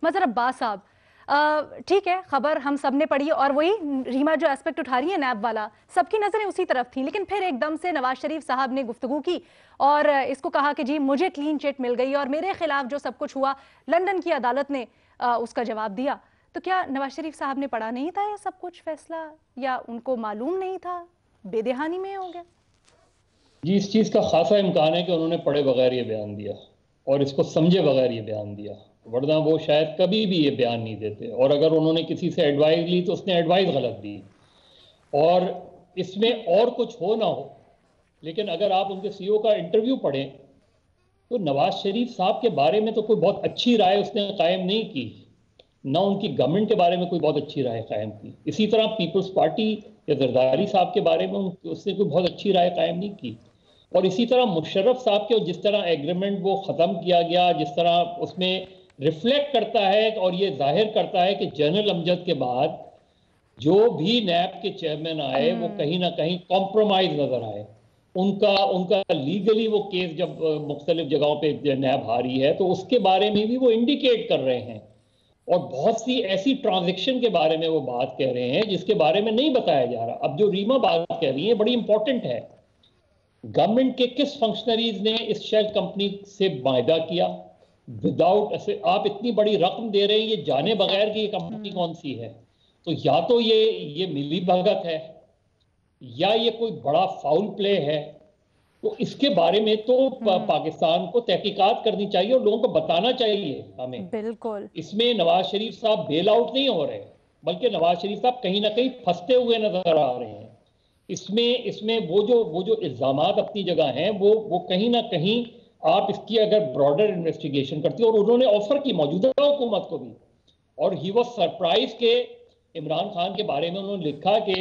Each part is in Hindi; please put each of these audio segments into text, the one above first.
मजहर अब्बास साहब, ठीक है, खबर हम सब ने पढ़ी और वही रीमा जो एस्पेक्ट उठा रही है नैब वाला, सबकी नजरें उसी तरफ थी। लेकिन फिर एकदम से नवाज शरीफ साहब ने गुफ्तगू की और इसको कहा कि जी मुझे क्लीन चिट मिल गई और मेरे खिलाफ जो सब कुछ हुआ लंदन की अदालत ने उसका जवाब दिया। तो क्या नवाज शरीफ साहब ने पढ़ा नहीं था ये सब कुछ फैसला, या उनको मालूम नहीं था, बेदहानी में हो गया? जी, इस चीज़ का खासा इम्कान है कि उन्होंने पढ़े बगैर ये बयान दिया और इसको समझे बगैर ये बयान दिया, वरना वो शायद कभी भी ये बयान नहीं देते। और अगर उन्होंने किसी से एडवाइस ली तो उसने एडवाइस गलत दी। और इसमें और कुछ हो ना हो, लेकिन अगर आप उनके सीईओ का इंटरव्यू पढ़ें तो नवाज शरीफ साहब के बारे में तो कोई बहुत अच्छी राय उसने कायम नहीं की, ना उनकी गवर्नमेंट के बारे में कोई बहुत अच्छी राय कायम की। इसी तरह पीपल्स पार्टी या जरदारी साहब के बारे में उसने कोई बहुत अच्छी राय कायम नहीं की। और इसी तरह मुशर्रफ साहब के जिस तरह एग्रीमेंट वो ख़त्म किया गया, जिस तरह उसमें रिफ्लेक्ट करता है और ये जाहिर करता है कि जनरल अमजद के बाद जो भी नैब के चेयरमैन आए वो कहीं ना कहीं कॉम्प्रोमाइज नजर आए। उनका उनका लीगली वो केस जब मुख्तलिफ जगहों पे नैब हारी है तो उसके बारे में भी वो इंडिकेट कर रहे हैं। और बहुत सी ऐसी ट्रांजैक्शन के बारे में वो बात कह रहे हैं जिसके बारे में नहीं बताया जा रहा। अब जो रीमा बात कह रही है बड़ी इंपॉर्टेंट है। गवर्नमेंट के किस फंक्शनरीज ने इस शेल कंपनी से वायदा किया विदाउट ऐसे? आप इतनी बड़ी रकम दे रहे हैं ये जाने बगैर कि ये कंपनी कौन सी है। तो या तो ये मिली भगत है या ये कोई बड़ा फाउल प्ले है। तो इसके बारे में तो पाकिस्तान को तहकीकात करनी चाहिए और लोगों को बताना चाहिए हमें। बिल्कुल। इसमें नवाज शरीफ साहब बेल आउट नहीं हो रहे, बल्कि नवाज शरीफ साहब कहीं ना कहीं फंसते हुए नजर आ रहे हैं। इसमें वो जो इल्जामात अपनी जगह हैं वो कहीं ना कहीं आप इसकी अगर ब्रॉडर इन्वेस्टिगेशन करती है। और उन्होंने ऑफर की मौजूदा हुकूमत को भी, और ही वॉज सरप्राइज के इमरान खान के बारे में उन्होंने लिखा कि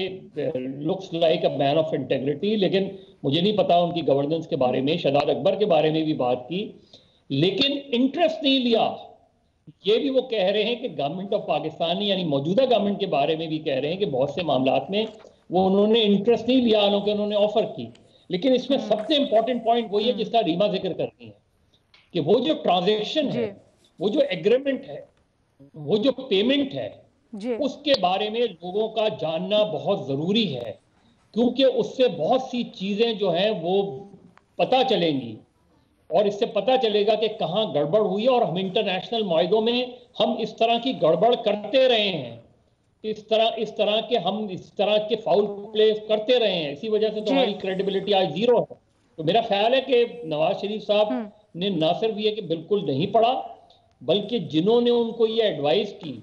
looks like a man of integrity, लेकिन मुझे नहीं पता उनकी गवर्नेंस के बारे में। शहजाद अकबर के बारे में भी बात की, लेकिन इंटरेस्ट नहीं लिया। ये भी वो कह रहे हैं कि गवर्नमेंट ऑफ पाकिस्तान यानी मौजूदा गवर्नमेंट के बारे में भी कह रहे हैं कि बहुत से मामलात में वो उन्होंने इंटरेस्ट नहीं लिया, हालांकि उन्होंने ऑफर की। लेकिन इसमें सबसे इंपॉर्टेंट पॉइंट वही है जिसका रीमा जिक्र करनी है कि वो जो ट्रांजैक्शन है, वो जो एग्रीमेंट है, वो जो पेमेंट है, उसके बारे में लोगों का जानना बहुत जरूरी है। क्योंकि उससे बहुत सी चीजें जो हैं वो पता चलेंगी और इससे पता चलेगा कि कहां गड़बड़ हुई है। और हम इंटरनेशनल मायदों में हम इस तरह की गड़बड़ करते रहे हैं, इस तरह के फाउल प्ले करते रहे हैं। इसी वजह से तो हमारी क्रेडिबिलिटी आज जीरो है। तो मेरा ख्याल है कि नवाज शरीफ साहब ने ना सिर्फ ये कि बिल्कुल नहीं पढ़ा, बल्कि जिन्होंने उनको ये एडवाइस की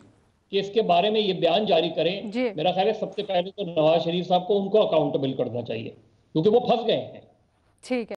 कि इसके बारे में ये बयान जारी करें, मेरा ख्याल है सबसे पहले तो नवाज शरीफ साहब को उनको अकाउंटेबल करना चाहिए, क्योंकि वो फंस गए हैं। ठीक है।